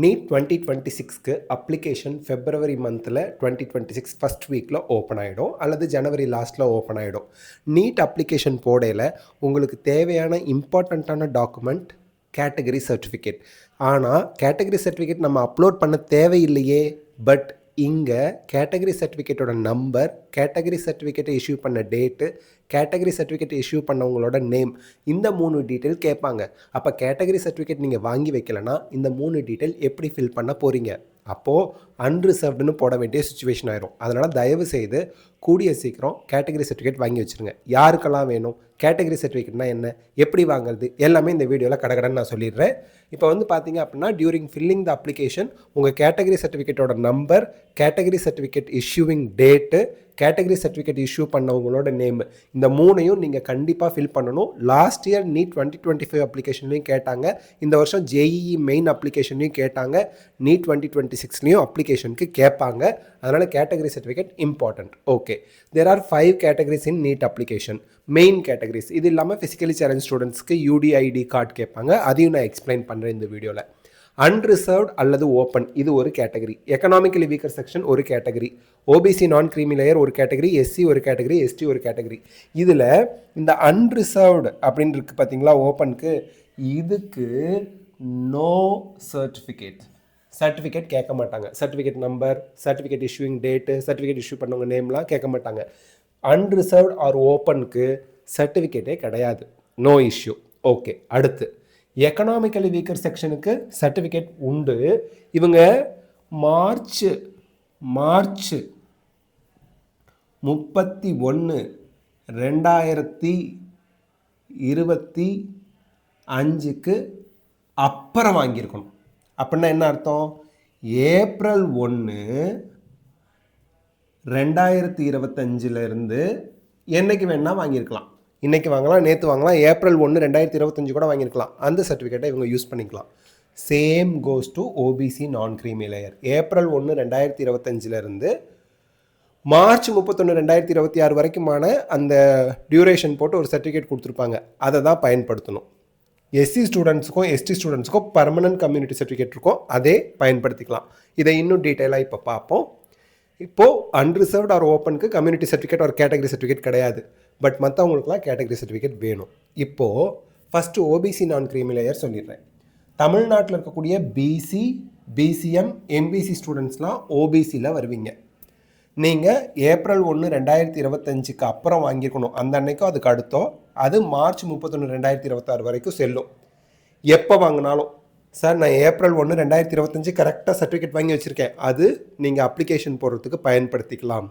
NEET 2026க்கு application February மந்தில் 2026 first வீக்கில் open ஆகிடும் அல்லது ஜனவரி லாஸ்ட்டில் ஓப்பன் ஆகிடும். நீட் அப்ளிகேஷன் போடையில் உங்களுக்கு தேவையான இம்பார்ட்டண்ட்டான டாக்குமெண்ட் கேட்டகரி சர்டிஃபிகேட். ஆனால் கேட்டகரி சர்டிஃபிகேட் நம்ம அப்லோட் பண்ண தேவையில்லையே. பட் இங்கே கேட்டகரி சர்டிஃபிகேட்டோட நம்பர், கேட்டகரி சர்டிஃபிகேட்டை இஷ்யூ பண்ண டேட்டு, கேட்டகரி சர்டிஃபிகேட் இஷ்யூ பண்ணவங்களோட நேம், இந்த 3 டீட்டெயில் கேட்பாங்க. அப்போ கேட்டகரி சர்டிஃபிகேட் நீங்கள் வாங்கி வைக்கலைன்னா இந்த 3 டீட்டெயில் எப்படி ஃபில் பண்ண போகிறீங்க? அப்போது அன்ரிசர்வ்டுன்னு போட வேண்டிய சுச்சுவேஷன் ஆயிரும். அதனால் தயவு செய்து கூடிய சீக்கிரம் கேட்டகரி சர்டிஃபிகேட் வாங்கி வச்சுருங்க. யாருக்கெல்லாம் வேணும், கேட்டகரி சர்டிஃபிகேட்னா என்ன, எப்படி வாங்குறது, எல்லாமே இந்த வீடியோவில் கடகடன்னு நான் சொல்லிடுறேன். இப்போ வந்து பார்த்தீங்க அப்படின்னா டியூரிங் ஃபில்லிங் த அப்ளிகேஷன் உங்கள் கேட்டகரி சர்டிஃபிகேட்டோட number, category certificate issuing date, category certificate issue பண்ணவங்களோட நேம், இந்த 3ஐயும் நீங்கள் கண்டிப்பாக ஃபில் பண்ணணும். லாஸ்ட் இயர் நீட் 2025 அப்ளிகேஷன்லையும் கேட்டாங்க, இந்த வருஷம் ஜேஇஇ மெயின் அப்ளிகேஷன்லையும் கேட்டாங்க, நீட் 2026லையும் அப்ளிகேஷனுக்கு கேட்பாங்க. அதனால் category certificate important. Okay, there are 5 categories in NEET application. Main categories இது இல்லாமல் ஃபிசிக்கலி சேலஞ்ச் ஸ்டூடெண்ட்ஸ்க்கு யூடிஐடி கார்டு கேட்பாங்க, அதையும் நான் எக்ஸ்பிளைன் பண்ணுறேன் இந்த வீடியோவில். அன்ரிசர்வ்ட் அல்லது ஓப்பன் இது ஒரு கேட்டகரி, எக்கனாமிக்கலி வீக்கர் செக்ஷன் ஒரு category, OBC non creamy layer ஒரு கேட்டகரி, எஸ்சி ஒரு கேட்டகரி, எஸ்டி ஒரு கேட்டகரி. இதில் இந்த அன்ரிசர்வ்டு அப்படின்னு இருக்குது பார்த்தீங்களா, ஓப்பனுக்கு, இதுக்கு நோ சர்டிஃபிகேட் கேட்க மாட்டாங்க. Certificate number, certificate issuing date, certificate issue பண்ணவங்க நேம்லாம் கேட்க மாட்டாங்க. அன்ரிசர்வ்ட் ஆர் ஓப்பனுக்கு சர்டிஃபிகேட்டே கிடையாது, நோ இஷ்யூ. ஓகே, அடுத்து எக்கனாமிக்கலி வீக்கர் செக்ஷனுக்கு சர்டிஃபிகேட் உண்டு. இவங்க மார்ச் 31, 2025க்கு அப்புறம் வாங்கியிருக்கணும். அப்படின்னா என்ன அர்த்தம்? ஏப்ரல் 1, 2025 என்னைக்கு வேணால் வாங்கியிருக்கலாம். இன்றைக்கி வாங்கலாம், நேற்று வாங்கலாம், ஏப்ரல் 1, 2025 கூட வாங்கியிருக்கலாம். அந்த சர்டிஃபிகேட்டை இவங்க யூஸ் பண்ணிக்கலாம். Same goes to OBC non creamy layer. April 1, 2025 March 31, 2026 வரைக்குமான அந்த டியூரேஷன் போட்டு ஒரு சர்டிஃபிகேட் கொடுத்துருப்பாங்க, அதை தான் பயன்படுத்தணும். எஸ்சி ஸ்டூடெண்ட்ஸுக்கும் எஸ்டி ஸ்டூடெண்ட்ஸுக்கும் பர்மனன்ட் கம்யூனிட்டி சர்டிஃபிகேட் இருக்கும், அதே பயன்படுத்திக்கலாம். இதை இன்னும் டீட்டெயிலாக இப்போ பார்ப்போம். இப்போது அன்ரிசர்வ்ட் ஆர் ஓப்பனுக்கு கம்யூனிட்டி சர்டிஃபிகேட் ஒரு கேட்டகரி சர்டிஃபிகேட் கிடையாது. பட் மற்றவங்களுக்குலாம் கேட்டகரி சர்டிஃபிகேட் வேணும். இப்போது first OBC non creamy layer சொல்லிடுறேன். தமிழ்நாட்டில் இருக்கக்கூடிய பிசி, பிசிஎம், எம்பிசி ஸ்டூடெண்ட்ஸ்லாம் ஓபிசியில் வருவீங்க. நீங்கள் ஏப்ரல் 1, 2025க்கு அப்புறம் வாங்கியிருக்கணும். அந்த அன்னைக்கும் அதுக்கு அடுத்தோ, அது மார்ச் 31, 2026 வரைக்கும் செல்லும். எப்போ வாங்கினாலும், சார் நான் ஏப்ரல் 1, 2025 கரெக்டாக சர்டிஃபிகேட் வாங்கி வச்சுருக்கேன், அது நீங்கள் அப்ளிகேஷன் போடுறதுக்கு பயன்படுத்திக்கலாம்.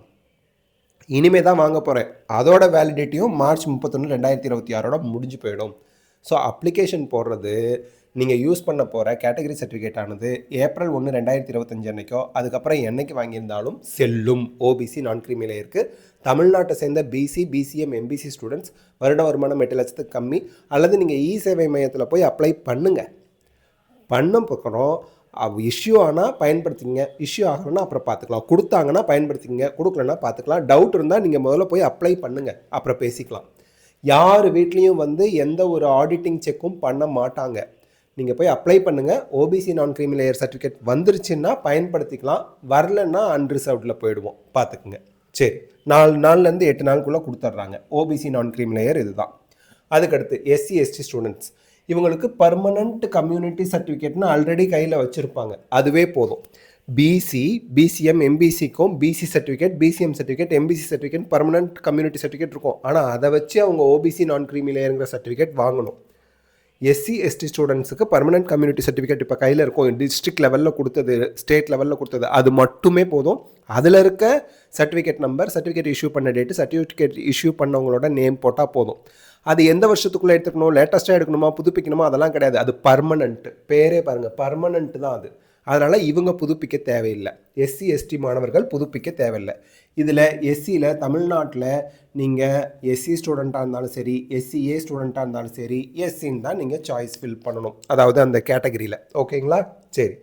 இனிமே தான் வாங்க போகிறேன், அதோட வேலிடிட்டியும் மார்ச் 31, 2026 முடிஞ்சு போயிடும். ஸோ அப்ளிகேஷன் போடுறது நீங்கள் யூஸ் பண்ண போகிற கேட்டகரி சர்டிஃபிகேட் ஆனது ஏப்ரல் 1, 2025 அன்னைக்கோ அதுக்கப்புறம் என்னைக்கு வாங்கியிருந்தாலும் செல்லும். ஓபிசி நான் கிரீமி லேயருக்கு தமிழ்நாட்டை சேர்ந்த பிசி, பிசிஎம், எம்பிசி ஸ்டூடெண்ட்ஸ் வருட வருமானம் 8 லட்சத்துக்கு கம்மி அல்லது நீங்கள் இ சேவை மையத்தில் போய் அப்ளை பண்ணுங்கள். பண்ண போகிறோம், இஷ்யூ ஆனால் பயன்படுத்திங்க, இஷ்யூ ஆகலைன்னா அப்புறம் பார்த்துக்கலாம். கொடுத்தாங்கன்னா பயன்படுத்திங்க, கொடுக்கலன்னா பார்த்துக்கலாம். டவுட் இருந்தால் நீங்கள் முதல்ல போய் அப்ளை பண்ணுங்கள், அப்புறம் பேசிக்கலாம். யார் வீட்லேயும் எந்த ஒரு ஆடிட்டிங் செக்கும் பண்ண மாட்டாங்க. நீங்கள் போய் அப்ளை பண்ணுங்கள். OBC non creamy layer certificate வந்துருச்சுன்னா பயன்படுத்திக்கலாம், வரலன்னா அன்ரிசர்வ்டில் போயிடுவோம், பார்த்துக்குங்க. சரி, 4 நாள்லேருந்து 8 நாளுக்குள்ளே கொடுத்துட்றாங்க. ஓபிசி நான் கிரீமி லேயர் இதுதான். அதுக்கடுத்து எஸ்சி, எஸ்டி ஸ்டூடெண்ட்ஸ், இவங்களுக்கு பர்மனண்ட் கம்யூனிட்டி சர்டிஃபிகேட்னு ஆல்ரெடி கையில் வச்சுருப்பாங்க, அதுவே போதும். பிசி, பிசிஎம், எம்பிசிக்கும் BC certificate, BCM certificate, MBC certificate, permanent community certificate இருக்கும். ஆனால் அதை வச்சு அவங்க ஓபிசி நான் கிரீமி லேயருங்கிற சர்டிஃபிகேட் வாங்கணும். எஸ்சி, எஸ்டி ஸ்டூடெண்ட்ஸுக்கு பர்மனன்ட் கம்யூனிட்டி சர்டிஃபிகேட் இப்போ கையில் இருக்கும், டிஸ்ட்ரிக்ட் லெவலில் கொடுத்தது, ஸ்டேட் லெவலில் கொடுத்தது, அது மட்டுமே போதும். அதில் இருக்க சர்டிஃபிகேட் நம்பர், சர்டிஃபிகேட் இஷ்யூ பண்ண டேட்டு, சர்டிஃபிகேட் இஷ்யூ பண்ணவங்களோட நேம் போட்டால் போதும். அது எந்த வருஷத்துக்குள்ளே எடுத்துக்கணும், லேட்டஸ்ட்டாக எடுக்கணுமா, புதுப்பிக்கணுமா, அதெல்லாம் கிடையாது. அது பர்மனண்ட்டு, பேரே பாருங்கள், பர்மனண்ட்டு தான் அது. அதனால் இவங்க புதுப்பிக்க தேவையில்லை. எஸ்சி, எஸ்டி மாணவர்கள் புதுப்பிக்க தேவையில்லை. இதில் எஸ்சியில் தமிழ்நாட்டில் நீங்கள் எஸ்சி ஸ்டூடெண்ட்டாக இருந்தாலும் சரி, எஸ்சிஏ ஸ்டூடெண்ட்டாக இருந்தாலும் சரி, எஸ்சின்னு தான் நீங்கள் சாய்ஸ் ஃபில் பண்ணணும், அதாவது அந்த கேட்டகரியில். ஓகேங்களா? சரி,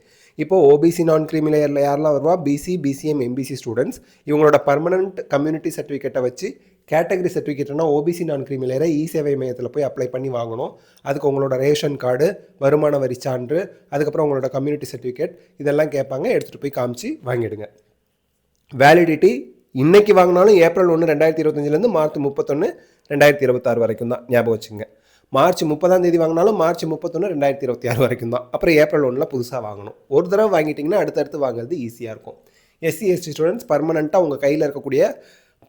இப்போது ஓபிசி நான் கிரீமி லேயரில் யாரெல்லாம் வருவா? BC, BCM, MBC students. இவங்களோட பர்மனண்ட் கம்யூனிட்டி சர்டிஃபிகேட்டை வச்சு கேட்டகரி சர்டிஃபிகேட்னா ஓபிசி நான் கிரீமி லேயரை இ சேவை மையத்தில் போய் அப்ளை பண்ணி வாங்கணும். அதுக்கு உங்களோட ரேஷன் கார்டு, வருமான வரி சான்று, அதுக்கப்புறம் உங்களோட கம்யூனிட்டி சர்டிஃபிகேட் இதெல்லாம் கேட்பாங்க. எடுத்துகிட்டு போய் காமிச்சு வாங்கிடுங்க. வேலிடிட்டி இன்றைக்கி வாங்கினாலும் ஏப்ரல் 1 2025 மார்ச் 31 2026 வரைக்கும் தான். ஞாபகம் வச்சுங்க. மார்ச் 30 வாங்கினாலும் மார்ச் 31 2026 வரைக்கும் தான். அப்புறம் ஏப்ரல் 1 புதுசாக வாங்கணும். ஒரு தடவை வாங்கிட்டிங்கன்னா அடுத்தடுத்து வாங்குறது ஈஸியாக இருக்கும். எஸ்சி எஸ்டி ஸ்டூடெண்ட்ஸ் பர்மனெண்ட்டாக உங்கள் கையில் இருக்கக்கூடிய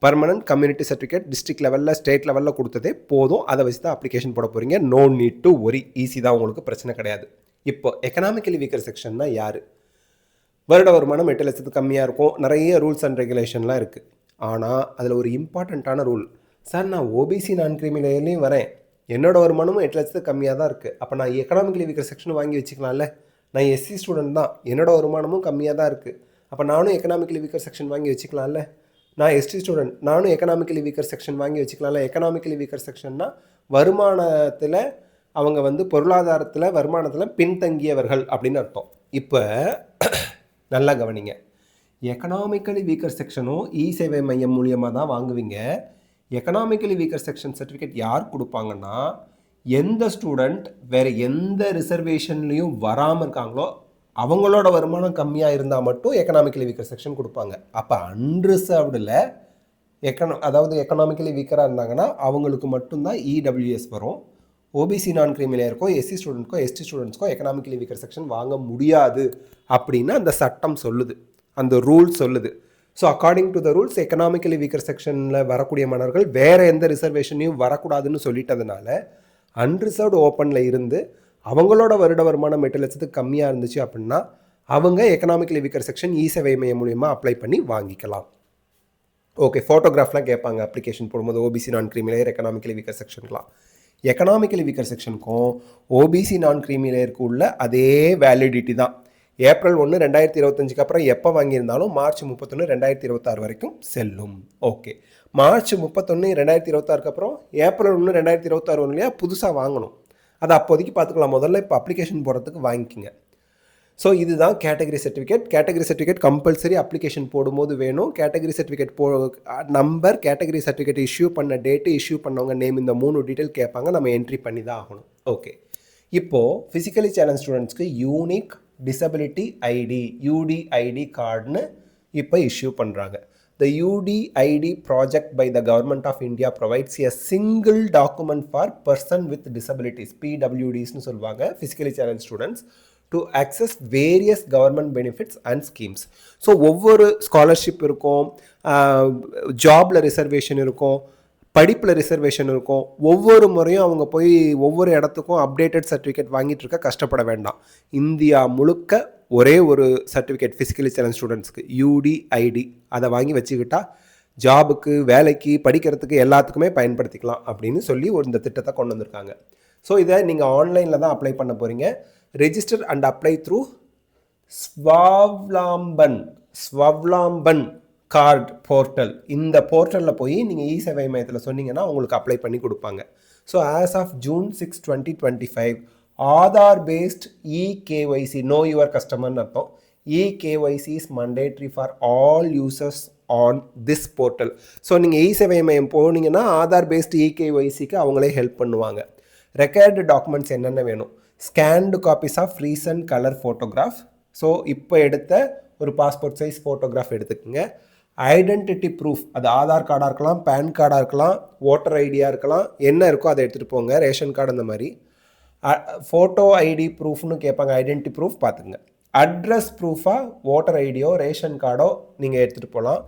பர்மனன்ட் கம்யூனிட்டி சர்டிஃபிகேட் டிஸ்ட்ரிக்ட் லெவலில் ஸ்டேட் லெவலில் கொடுத்ததே போதும். அதை வச்சு தான் அப்ளிகேஷன் போட போகிறீங்க. No need to worry. Easy தான், உங்களுக்கு பிரச்சனை கிடையாது. இப்போ எக்கனாமிக்கலி வீக்கர் செக்ஷன்னா யார்? வருட வருமானம் 8 லட்சத்துக்கு கம்மியாக இருக்கும். நிறைய ரூல்ஸ் அண்ட் ரெகுலேஷன்லாம் இருக்குது. ஆனால் அதில் ஒரு இம்பார்ட்டண்ட்டான ரூல், சார் நான் ஓபிசி நான் கிரீமி லேயர்லேயும் வரேன், என்னோட வருமானமும் 8 லட்சத்துக்கு கம்மியாக தான் இருக்குது, அப்போ நான் எக்கனாமிக்கலி வீக்கர் செக்ஷன் வாங்கி வச்சுக்கலாம்ல. நான் எஸ்சி ஸ்டூடெண்ட் தான், என்னோட வருமானமும் கம்மியாக தான் இருக்குது, அப்போ நானும் எக்கனாமிக்கலி வீக்கர் செக்ஷன் வாங்கி வச்சுக்கலாம்ல. நான் எஸ்டி ஸ்டூடெண்ட், நானும் எக்கனாமிக்கலி வீக்கர் செக்ஷன் வாங்கி வச்சுக்கலாம்ல. எக்கனாமிக்கலி வீக்கர் செக்ஷன்னா வருமானத்தில் அவங்க பொருளாதாரத்தில் வருமானத்தில் பின்தங்கியவர்கள் அப்படின்னு அர்த்தம். இப்போ நல்லா கவனிங்க, எக்கனாமிக்கலி வீக்கர் செக்ஷனும் இ சேவை மையம் மூலியமாக தான் வாங்குவீங்க. எக்கனாமிக்கலி வீக்கர் செக்ஷன் சர்டிஃபிகேட் யார் கொடுப்பாங்கன்னா, எந்த ஸ்டூடெண்ட் வேறு எந்த ரிசர்வேஷன்லேயும் வராமல் இருக்காங்களோ அவங்களோட வருமானம் கம்மியாக இருந்தால் மட்டும் எக்கனாமிக்கலி வீக்கர் செக்ஷன் கொடுப்பாங்க. அப்போ அன்ரிசர்வ்டில் அதாவது எக்கனாமிக்கலி வீக்கராக இருந்தாங்கன்னா அவங்களுக்கு மட்டும்தான் இடபிள்யூஎஸ் வரும். ஓபிசி நான் கிரீமி லேயருக்கோ எஸ்சி ஸ்டூடெண்ட்க்கோ எஸ்டி ஸ்டூடெண்ட்ஸ்க்கோ எக்கனாமிக்கலி வீக்கர் செக்ஷன் வாங்க முடியாது அப்படின்னு அந்த சட்டம் சொல்லுது, அந்த ரூல் சொல்லுது. So according to the rules economically weaker செக்ஷனில் வரக்கூடிய மாணவர்கள் வேறு எந்த ரிசர்வேஷனையும் வரக்கூடாதுன்னு சொல்லிட்டதுனால அன்ரிசர்வ்டு ஓப்பனில் இருந்து அவங்களோட வருட வருமானம் 8 லட்சத்துக்கு கம்மியாக இருந்துச்சு அப்படின்னா அவங்க எக்கனாமிக்கலி வீக்கர் செக்ஷன் இ சேவை மையம் மூலியமாக அப்ளை பண்ணி வாங்கிக்கலாம். ஓகே, ஃபோட்டோகிராஃப்லாம் கேட்பாங்க அப்ளிகேஷன் போடும்போது OBC non creamy layer economically weaker செக்ஷன்லாம். எக்கனாமிக்கலி வீக்கர் செக்ஷனுக்கும் ஓபிசி நான் கிரீமி லேயருக்கு உள்ள அதே வேலிடிட்டி தான். ஏப்ரல் 1 2025 அப்புறம் எப்போ வாங்கியிருந்தாலும் மார்ச் 31 2026 வரைக்கும் செல்லும். ஓகே, மார்ச் 31 2026 அப்புறம் ஏப்ரல் 1 2026 புதுசாக வாங்கணும். அதை அப்போதைக்கு பார்த்துக்கலாம். முதல்ல இப்போ அப்ளிகேஷன் போடுறதுக்கு வாங்கிக்கிங்க. ஸோ இதுதான் category certificate. Category certificate compulsory application போடும்போது வேணும். Category certificate number, category certificate issue பண்ண டேட்டு, இஷ்யூ பண்ணவங்க நேம், இந்த 3 டீட்டெயில் கேட்பாங்க. நம்ம என்ட்ரி பண்ணி தான் ஆகணும். ஓகே, இப்போது ஃபிசிக்கலி சேலஞ்ச் ஸ்டூடெண்ட்ஸ்க்கு யூனிக் டிசபிலிட்டி ஐடி யூடிஐடி கார்டுன்னு இப்போ இஷ்யூ பண்ணுறாங்க. The UDID project by the Government of India provides a single document for person with disabilities, PWDs னு சொல்லுவாங்க, physically challenged students, to access various government benefits and schemes. So ஒவ்வொரு scholarship இருக்கும், ஜாபில் reservation இருக்கும், படிப்பில் reservation இருக்கும். ஒவ்வொரு முறையும் அவங்க போய் ஒவ்வொரு இடத்துக்கும் அப்டேட்டட் சர்டிஃபிகேட் வாங்கிட்டு இருக்க கஷ்டப்பட வேண்டாம். இந்தியா முழுக்க ஒரே ஒரு சர்டிஃபிகேட் ஃபிசிக்கலி சேலஞ்ச் ஸ்டூடெண்ட்ஸ்க்கு UDID, அதை வாங்கி வச்சுக்கிட்டா ஜாபுக்கு, வேலைக்கு, படிக்கிறதுக்கு எல்லாத்துக்குமே பயன்படுத்திக்கலாம் அப்படின்னு சொல்லி இந்த திட்டத்தை கொண்டு வந்திருக்காங்க. ஸோ இதை நீங்கள் ஆன்லைனில் தான் அப்ளை பண்ண போகிறீங்க. Register and apply through Swavlamban card portal. இந்த போர்ட்டலில் போய் நீங்கள் இ சேவை மையத்தில் சொன்னீங்கன்னா உங்களுக்கு அப்ளை பண்ணி கொடுப்பாங்க. So as of June 6, 2025 Aadhaar based eKYC, know your கஸ்டமர்னு அர்த்தம். eKYC is mandatory for all users on this portal. So நீங்கள் இ சேவை மையம் போனீங்கன்னா ஆதார் பேஸ்ட் eKYCக்கு அவங்களே ஹெல்ப் பண்ணுவாங்க. ரெக்கார்டு டாக்குமெண்ட்ஸ் என்னென்ன வேணும்? Scanned copies of recent colour photograph. So இப்போ எடுத்த ஒரு பாஸ்போர்ட் சைஸ் ஃபோட்டோகிராஃப் எடுத்துக்கோங்க. ஐடென்டிட்டி ப்ரூஃப், அது ஆதார் கார்டாக இருக்கலாம், பேன் கார்டாக இருக்கலாம், ஓட்டர் ஐடியாக இருக்கலாம், என்ன இருக்கோ அதை எடுத்துகிட்டு போங்க. ரேஷன் கார்டு அந்த மாதிரி. ஃபோட்டோ ஐடி ப்ரூஃப்னு கேட்பாங்க, ஐடென்டிட்டி ப்ரூஃப் பார்த்துங்க. அட்ரஸ் ப்ரூஃபாக ஓட்டர் ஐடியோ ரேஷன் கார்டோ நீங்கள் எடுத்துகிட்டு போகலாம்.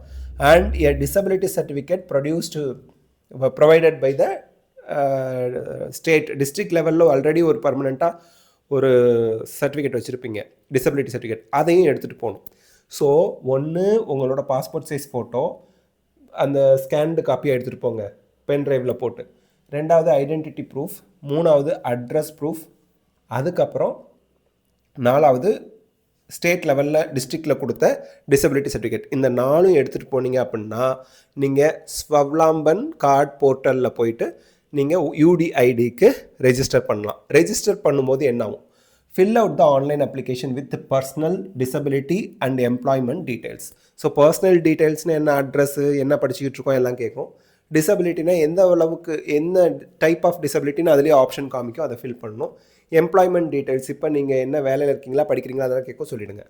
And a disability certificate provided by the state. District லெவலில் ஆல்ரெடி ஒரு பர்மனெண்ட்டாக ஒரு சர்டிஃபிகேட் வச்சுருப்பீங்க, டிசபிலிட்டி சர்டிஃபிகேட், அதையும் எடுத்துகிட்டு போகணும். ஸோ ஒன்று உங்களோட பாஸ்போர்ட் சைஸ் ஃபோட்டோ அந்த ஸ்கேன்டு காப்பியாக எடுத்துகிட்டு போங்க பென் ட்ரைவில் போட்டு. ரெண்டாவது ஐடென்டிட்டி ப்ரூஃப், மூணாவது அட்ரஸ் ப்ரூஃப், அதுக்கப்புறம் நாலாவது ஸ்டேட் லெவலில் டிஸ்ட்ரிக்டில் கொடுத்த டிசபிலிட்டி சர்டிஃபிகேட். இந்த 4 எடுத்துகிட்டு போனீங்க அப்படின்னா நீங்கள் ஸ்வவ்லாம்பன் கார்டு போர்ட்டலில் போயிட்டு நீங்கள் UDIDக்கு ரெஜிஸ்டர் பண்ணலாம். ரெஜிஸ்டர் பண்ணும்போது என்ன ஆகும்? Fill out the online application with personal disability and employment details. So personal டீட்டெயில்ஸ்னு என்ன, அட்ரஸ்ஸு, என்ன படிச்சுக்கிட்டு இருக்கோம் எல்லாம் கேட்கும். டிசபிலிட்டினா எந்த அளவுக்கு என்ன டைப் ஆஃப் டிசபிலிட்டின்னு அதுலேயே ஆப்ஷன் காமிக்கும், அதை ஃபில் பண்ணணும். எம்ப்ளாய்மெண்ட் டீட்டெயில்ஸ், இப்போ நீங்கள் என்ன வேலையில் இருக்கீங்களா படிக்கிறீங்களா அதெல்லாம் கேட்க சொல்லிவிடுங்க.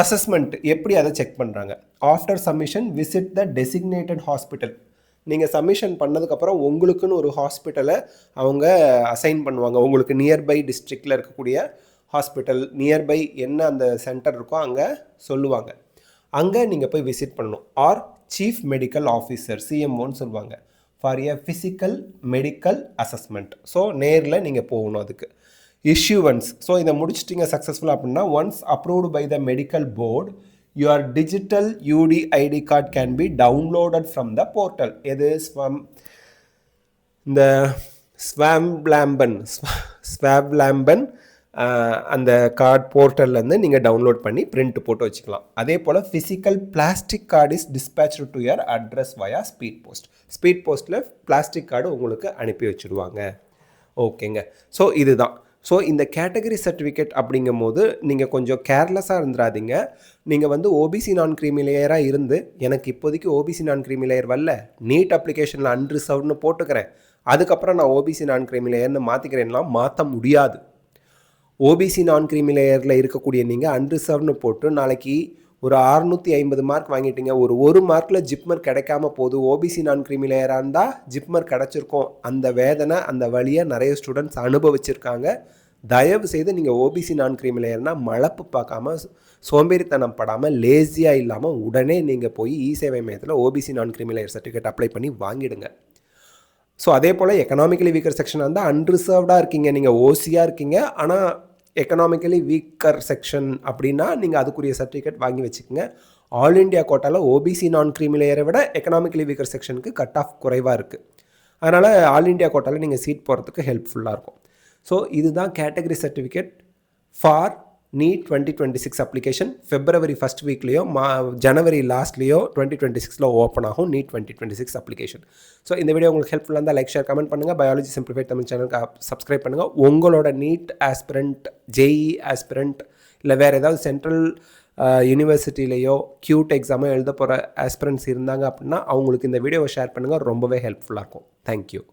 அசஸ்மெண்ட் எப்படி அதை செக் பண்ணுறாங்க. After submission visit the designated hospital. நீங்கள் சப்மிஷன் பண்ணதுக்கப்புறம் உங்களுக்குன்னு ஒரு ஹாஸ்பிட்டலை அவங்க அசைன் பண்ணுவாங்க. உங்களுக்கு நியர்பை டிஸ்ட்ரிக்டில் இருக்கக்கூடிய ஹாஸ்பிட்டல், நியர்பை என்ன அந்த சென்டர் இருக்கோ அங்கே சொல்லுவாங்க. அங்கே நீங்கள் போய் விசிட் பண்ணணும். ஆர் சீஃப் மெடிக்கல் ஆஃபீஸர், சிஎம்ஓன்னு சொல்லுவாங்க, for a physical medical assessment. So நேரில் நீங்கள் போகணும் அதுக்கு. இஷ்யூவன்ஸ், ஸோ இதை முடிச்சிட்டிங்க சக்ஸஸ்ஃபுல்லாக அப்படின்னா, once approved by the medical board your digital UD ID card can be downloaded from the portal. எது இந்த ஸ்வாப்லாம்பன் அந்த கார்டு போர்ட்டல்லேருந்து நீங்கள் டவுன்லோட் பண்ணி பிரிண்ட் போட்டு வச்சுக்கலாம். அதே போல் physical plastic card is dispatched to your address via speed post. Speed போஸ்ட்டில் பிளாஸ்டிக் கார்டு உங்களுக்கு அனுப்பி வச்சுடுவாங்க. ஓகேங்க. ஸோ இதுதான். ஸோ இந்த கேட்டகரி சர்டிஃபிகேட் அப்படிங்கும் போது நீங்கள் கொஞ்சம் கேர்லெஸ்ஸாக இருந்துடாதீங்க. நீங்கள் வந்து ஓபிசி நான் க்ரீமி லேயராக இருந்து எனக்கு இப்போதைக்கு ஓபிசி நான் க்ரீமி லேயர் வரல, நீட் அப்ளிகேஷனில் அன்ரிசர்வ்னு போட்டுக்கிறேன், அதுக்கப்புறம் நான் ஓபிசி நான் க்ரீமி லேயர்னு மாற்றிக்கிறேன்லாம் மாற்ற முடியாது. ஓபிசி நான் க்ரீமி லேயரில் இருக்கக்கூடிய நீங்கள் அன்ரிசர்வ்னு போட்டு நாளைக்கு ஒரு 650 மார்க் வாங்கிட்டீங்க, ஒரு மார்க்கில் ஜிப்மர் கிடைக்காம போகுது, ஓபிசி நான் க்ரீமி லேயராக இருந்தால் ஜிப்மர் கிடச்சிருக்கோம், அந்த வேதனை அந்த வழியை நிறைய ஸ்டூடெண்ட்ஸ் அனுபவிச்சிருக்காங்க. தயவு செய்து நீங்கள் ஓபிசி நான் க்ரீமி லேயர்னால் மழப்பு பார்க்காம, சோம்பேறித்தனம் படாமல், லேசியாக இல்லாமல் உடனே நீங்கள் போய் இ-சேவை மையத்தில் ஓபிசி நான் க்ரீமி லேயர் சர்டிஃபிகேட் அப்ளை பண்ணி வாங்கிடுங்க. ஸோ அதே போல் எக்கனாமிக்கலி வீக்கர் செக்ஷனாக இருந்தால் அன்ரிசர்வ்டாக இருக்கீங்க, நீங்கள் ஓசியாக இருக்கீங்க, ஆனால் எக்கனாமிக்கலி வீக்கர் செக்ஷன் அப்படின்னா நீங்கள் அதுக்குரிய சர்டிஃபிகேட் வாங்கி வச்சுக்கோங்க. ஆல் இண்டியா கோட்டாவில் ஓபிசி நான் க்ரீமி லேயரை விட எக்கனாமிக்கலி வீக்கர் செக்ஷனுக்கு கட் ஆஃப் குறைவாக இருக்குது. அதனால் ஆல் இண்டியா கோட்டாவில் நீங்கள் சீட் போகிறதுக்கு ஹெல்ப்ஃபுல்லாக இருக்கும். ஸோ இதுதான் category certificate for NEET 2026 application. February 1st வீக்லேயோ ஜனவரி லாஸ்ட்லேயோ 2026 ஓப்பன் ஆகும் நீட் 2026 அப்ளிகேஷன். ஸோ இந்த வீடியோ உங்களுக்கு ஹெல்ப்ஃபுல்லாக இருந்தால் லைக், ஷேர், கமெண்ட் பண்ணுங்கள். பயாலஜி சிம்பிளிஃபைட் தமிழ் சேனலுக்கு சப்ஸ்கிரைப் பண்ணுங்கள். உங்களோட நீட் ஆஸ்பிரண்ட், ஜேஇ ஆஸ்பிரண்ட், இல்லை வேறு ஏதாவது சென்ட்ரல் யூனிவர்சிட்டிலேயோ கியூட் எக்ஸாமோ எழுத போகிற ஆஸ்பிரண்ட்ஸ் இருந்தாங்க அப்படின்னா அவங்களுக்கு இந்த வீடியோவை ஷேர் பண்ணுங்கள். ரொம்பவே ஹெல்ப்ஃபுல்லாக இருக்கும். தேங்க்யூ.